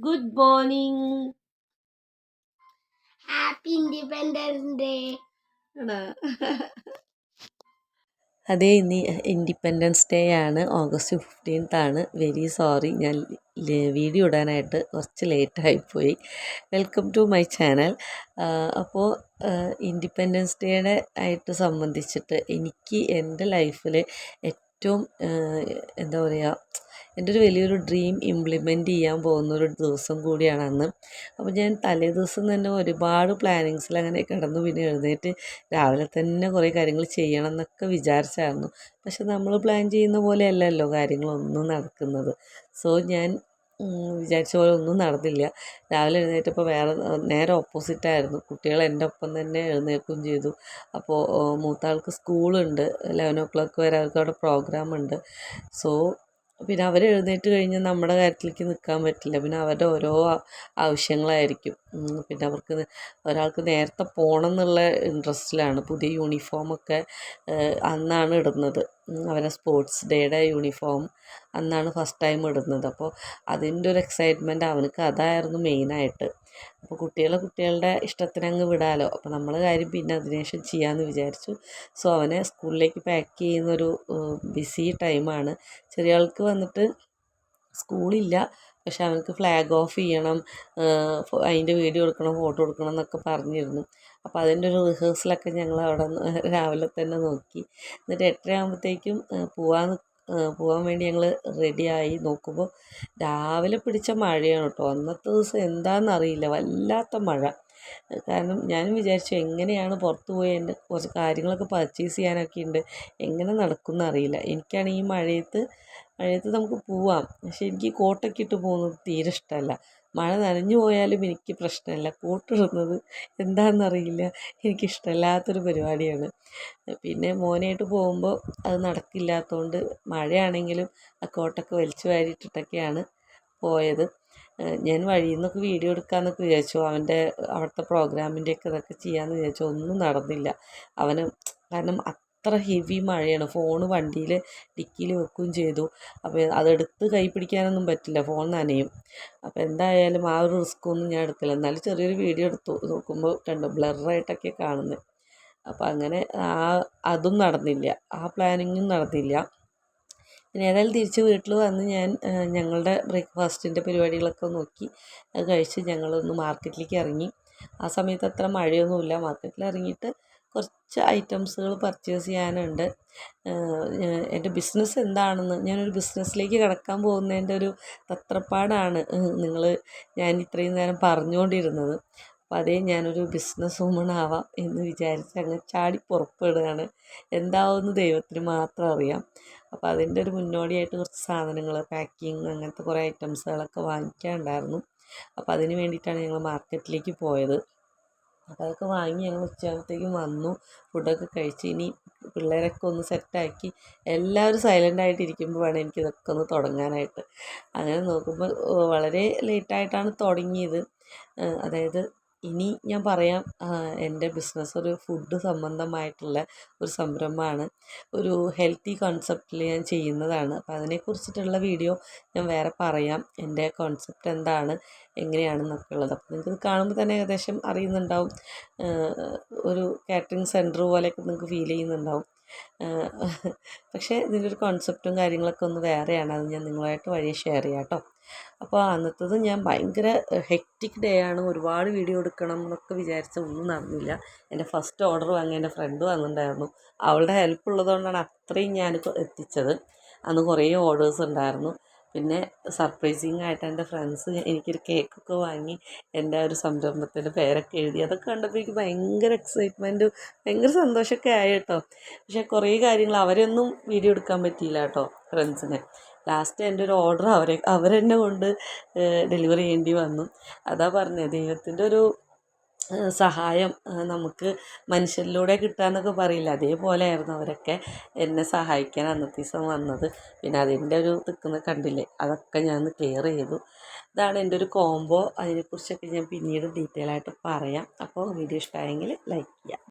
Good morning. Happy Independence Day. അതേ ഇന്ന് independence day ആണ്, August 15th ആണ്. വെരി സോറി, ഞാൻ വീഡിയോ ഇടാനായിട്ട് കുറച്ച് ലേറ്റായിപ്പോയി. Welcome to my channel. അപ്പോൾ ഇൻഡിപെൻഡൻസ് ഡേയുടെ ആയിട്ട് സംബന്ധിച്ചിട്ട് എനിക്ക് എൻ്റെ ലൈഫിൽ ഏറ്റവും എന്താ പറയുക, എൻ്റെ ഒരു വലിയൊരു ഡ്രീം ഇംപ്ലിമെൻറ്റ് ചെയ്യാൻ പോകുന്നൊരു ദിവസം കൂടിയാണ് അന്ന്. അപ്പോൾ ഞാൻ തലേ ദിവസം തന്നെ ഒരുപാട് പ്ലാനിങ്സിൽ അങ്ങനെ കിടന്നു. പിന്നെ എഴുന്നേറ്റ് രാവിലെ തന്നെ കുറേ കാര്യങ്ങൾ ചെയ്യണം എന്നൊക്കെ വിചാരിച്ചായിരുന്നു. പക്ഷെ നമ്മൾ പ്ലാൻ ചെയ്യുന്ന പോലെ അല്ലല്ലോ കാര്യങ്ങളൊന്നും നടക്കുന്നത്. സോ ഞാൻ വിചാരിച്ച പോലെ ഒന്നും നടന്നില്ല. രാവിലെ എഴുന്നേറ്റപ്പോൾ നേരെ ഓപ്പോസിറ്റായിരുന്നു. കുട്ടികൾ എൻ്റെ ഒപ്പം തന്നെ എഴുന്നേൽക്കുകയും ചെയ്തു. അപ്പോൾ മൂത്താൾക്ക് സ്കൂളുണ്ട്, 11 വരെ അവർക്ക് അവിടെ പ്രോഗ്രാമുണ്ട്. സോ പിന്നെ അവർ എഴുന്നേറ്റ് കഴിഞ്ഞാൽ നമ്മുടെ കാര്യത്തിലേക്ക് നിൽക്കാൻ പറ്റില്ല. പിന്നെ അവരുടെ ഓരോ ആവശ്യങ്ങളായിരിക്കും. പിന്നെ അവർക്ക് ഒരാൾക്ക് നേരത്തെ പോകണം എന്നുള്ള ഇൻട്രസ്റ്റിലാണ്. പുതിയ യൂണിഫോമൊക്കെ അന്നാണ് ഇടുന്നത്. അവരെ സ്പോർട്സ് ഡേയുടെ യൂണിഫോം അന്നാണ് ഫസ്റ്റ് ടൈം ഇടുന്നത്. അപ്പോൾ അതിൻ്റെ ഒരു എക്സൈറ്റ്മെൻറ്റ് അവനക്ക് അതായിരുന്നു മെയിനായിട്ട്. അപ്പോൾ കുട്ടികളുടെ ഇഷ്ടത്തിനങ്ങ് വിടാമല്ലോ. അപ്പോൾ നമ്മൾ കാര്യം പിന്നെ അതിനുശേഷം ചെയ്യാമെന്ന് വിചാരിച്ചു. സോ അവനെ സ്കൂളിലേക്ക് പാക്ക് ചെയ്യുന്നൊരു ബിസി ടൈമാണ്. ചെറിയ ആൾക്ക് വന്നിട്ട് സ്കൂളില്ല, പക്ഷെ അവനക്ക് ഫ്ലാഗ് ഓഫ് ചെയ്യണം, അതിൻ്റെ വീഡിയോ എടുക്കണം, ഫോട്ടോ എടുക്കണം എന്നൊക്കെ പറഞ്ഞിരുന്നു. അപ്പോൾ അതിൻ്റെ ഒരു റിഹേഴ്സലൊക്കെ ഞങ്ങൾ അവിടെ രാവിലെ തന്നെ നോക്കി. എന്നിട്ട് 8:30 ആകുമ്പോഴത്തേക്കും പോകാൻ വേണ്ടി ഞങ്ങൾ റെഡിയായി നോക്കുമ്പോൾ രാവിലെ പിടിച്ച മഴയാണ് കേട്ടോ. അന്നത്തെ ദിവസം എന്താണെന്നറിയില്ല, വല്ലാത്ത മഴ. കാരണം ഞാനും വിചാരിച്ചു എങ്ങനെയാണ് പുറത്ത് പോയി എൻ്റെ കുറച്ച് കാര്യങ്ങളൊക്കെ പർച്ചേസ് ചെയ്യാനൊക്കെ ഉണ്ട്, എങ്ങനെ നടക്കുമെന്ന് അറിയില്ല. എനിക്കാണെങ്കിൽ ഈ മഴയത്ത് നമുക്ക് പോവാം, പക്ഷെ എനിക്ക് കോട്ടൊക്കെ ഇട്ട് പോകുന്നത് തീരെ ഇഷ്ടമല്ല. മഴ നനഞ്ഞു പോയാലും എനിക്ക് പ്രശ്നമല്ല, കോട്ടിടുന്നത് എന്താണെന്നറിയില്ല, എനിക്കിഷ്ടമല്ലാത്തൊരു പരിപാടിയാണ്. പിന്നെ മോനായിട്ട് പോകുമ്പോൾ അത് നടക്കില്ലാത്തതുകൊണ്ട് മഴയാണെങ്കിലും ആ കോട്ടൊക്കെ വലിച്ചു വാരിയിട്ടിട്ടൊക്കെയാണ് പോയത്. ഞാൻ വഴിയിൽ നിന്നൊക്കെ വീഡിയോ എടുക്കാമെന്നൊക്കെ വിചാരിച്ചു, അവിടുത്തെ പ്രോഗ്രാമിൻ്റെയൊക്കെ ഇതൊക്കെ ചെയ്യാമെന്ന് വിചാരിച്ചു. ഒന്നും നടന്നില്ല. കാരണം അത്ര ഹെവി മഴയാണ്. ഫോണ് വണ്ടിയിൽ ഡിക്കിയിൽ വെക്കുകയും ചെയ്തു. അപ്പോൾ അതെടുത്ത് കൈ പിടിക്കാനൊന്നും പറ്റില്ല, ഫോൺ നനയും. അപ്പോൾ എന്തായാലും ആ ഒരു റിസ്ക്കൊന്നും ഞാൻ എടുത്തില്ല. എന്നാലും ചെറിയൊരു വീഡിയോ എടുത്തു. നോക്കുമ്പോൾ കണ്ടു ബ്ലറായിട്ടൊക്കെ കാണുന്നത്. അപ്പോൾ അങ്ങനെ അതും നടന്നില്ല, ആ പ്ലാനിങ്ങും നടന്നില്ല. പിന്നെ ഏതായാലും തിരിച്ച് വീട്ടിൽ വന്ന് ഞാൻ ഞങ്ങളുടെ ബ്രേക്ക്ഫാസ്റ്റിൻ്റെ പരിപാടികളൊക്കെ നോക്കി അത് കഴിച്ച് ഞങ്ങളൊന്ന് മാർക്കറ്റിലേക്ക് ഇറങ്ങി. ആ സമയത്ത് അത്ര മഴയൊന്നുമില്ല. മാർക്കറ്റിൽ ഇറങ്ങിയിട്ട് കുറച്ച് ഐറ്റംസുകൾ പർച്ചേസ് ചെയ്യാനുണ്ട്. എൻ്റെ ബിസിനസ് എന്താണെന്ന്, ഞാനൊരു ബിസിനസ്സിലേക്ക് കടക്കാൻ പോകുന്നതിൻ്റെ ഒരു തത്രപ്പാടാണ് ഞാൻ ഇത്രയും നേരം പറഞ്ഞുകൊണ്ടിരുന്നത്. അപ്പോൾ അതേ, ഞാനൊരു ബിസിനസ് വുമൺ ആവാം എന്ന് വിചാരിച്ച് അങ്ങ് ചാടി പുറപ്പെടുകയാണ്. എന്താവുമെന്ന് ദൈവത്തിന് മാത്രം അറിയാം. അപ്പോൾ അതിൻ്റെ ഒരു മുന്നോടിയായിട്ട് കുറച്ച് സാധനങ്ങൾ, പാക്കിങ്, അങ്ങനത്തെ കുറേ ഐറ്റംസുകളൊക്കെ വാങ്ങിക്കാനുണ്ടായിരുന്നു. അപ്പോൾ അതിന് വേണ്ടിയിട്ടാണ് ഞങ്ങൾ മാർക്കറ്റിലേക്ക് പോയത്. അപ്പോൾ അതൊക്കെ വാങ്ങി ഞങ്ങൾ ഉച്ചയാകുമ്പോഴത്തേക്കും വന്നു, ഫുഡൊക്കെ കഴിച്ച് ഇനി പിള്ളേരൊക്കെ ഒന്ന് സെറ്റാക്കി എല്ലാവരും സൈലൻ്റായിട്ടിരിക്കുമ്പോൾ വേണം എനിക്കിതൊക്കെ ഒന്ന് തുടങ്ങാനായിട്ട്. അങ്ങനെ നോക്കുമ്പോൾ വളരെ ലേറ്റായിട്ടാണ് തുടങ്ങിയത്. അതായത് ഇനി ഞാൻ പറയാം, എൻ്റെ ബിസിനസ് ഒരു ഫുഡ് സംബന്ധമായിട്ടുള്ള ഒരു സംരംഭമാണ്. ഒരു ഹെൽത്തി കോൺസെപ്റ്റിൽ ഞാൻ ചെയ്യുന്നതാണ്. അപ്പോൾ അതിനെക്കുറിച്ചിട്ടുള്ള വീഡിയോ ഞാൻ വേറെ പറയാം, എൻ്റെ കോൺസെപ്റ്റ് എന്താണ്, എങ്ങനെയാണെന്നൊക്കെ ഉള്ളത്. അപ്പോൾ നിങ്ങൾക്കിത് കാണുമ്പോൾ തന്നെ ഏകദേശം അറിയുന്നുണ്ടാവും. ഒരു കാറ്ററിംഗ് സെൻറ്റർ പോലെയൊക്കെ നിങ്ങൾക്ക് ഫീൽ ചെയ്യുന്നുണ്ടാവും. പക്ഷേ ഇതിൻ്റെ ഒരു കോൺസെപ്റ്റും കാര്യങ്ങളൊക്കെ ഒന്ന് വേറെയാണ്. അത് ഞാൻ നിങ്ങളുമായിട്ട് വഴിയെ ഷെയർ ചെയ്യാം കേട്ടോ. അപ്പോൾ അന്നത്തത് ഞാൻ ഭയങ്കര ഹെക്റ്റിക് ഡേ ആണ്. ഒരുപാട് വീഡിയോ എടുക്കണം എന്നൊക്കെ വിചാരിച്ച ഒന്നും നടന്നില്ല. എൻ്റെ ഫസ്റ്റ് ഓർഡർ വാങ്ങി എൻ്റെ ഫ്രണ്ട് വന്നിട്ടുണ്ടായിരുന്നു. അവളുടെ ഹെൽപ്പ് ഉള്ളതുകൊണ്ടാണ് അത്രയും ഞാൻ എത്തിച്ചത്. അന്ന് കുറേ ഓർഡേഴ്സ് ഉണ്ടായിരുന്നു. പിന്നെ സർപ്രൈസിങ് ആയിട്ട് എൻ്റെ ഫ്രണ്ട്സ് എനിക്കൊരു കേക്കൊക്കെ വാങ്ങി എൻ്റെ ഒരു സംരംഭത്തിൻ്റെ പേരൊക്കെ എഴുതി. അതൊക്കെ കണ്ടപ്പോൾ എനിക്ക് ഭയങ്കര എക്സൈറ്റ്മെൻറ്റും ഭയങ്കര സന്തോഷമൊക്കെ ആയി കേട്ടോ. പക്ഷേ കുറേ കാര്യങ്ങൾ അവരൊന്നും വീഡിയോ എടുക്കാൻ പറ്റിയില്ല കേട്ടോ, ഫ്രണ്ട്സിനെ. ലാസ്റ്റ് എൻ്റെ ഒരു ഓർഡർ അവരെന്നെ കൊണ്ട് ഡെലിവറി ചെയ്യേണ്ടി വന്നു. അതാ പറഞ്ഞത്, ദൈവത്തിൻ്റെ ഒരു സഹായം നമുക്ക് മനുഷ്യരിലൂടെ കിട്ടുകയെന്നൊക്കെ പറയില്ല, അതേപോലെയായിരുന്നു അവരൊക്കെ എന്നെ സഹായിക്കാൻ അന്നത്തെ ദിവസം വന്നത്. പിന്നെ അതിൻ്റെ ഒരു തിക്കുന്ന കണ്ടില്ലേ, അതൊക്കെ ഞാൻ ക്ലിയർ ചെയ്തു. ഇതാണ് എൻ്റെ ഒരു കോംബോ. അതിനെക്കുറിച്ചൊക്കെ ഞാൻ പിന്നീട് ഡീറ്റെയിൽ ആയിട്ട് പറയാം. അപ്പോൾ വീഡിയോ ഇഷ്ടമായെങ്കിൽ ലൈക്ക് ചെയ്യുക.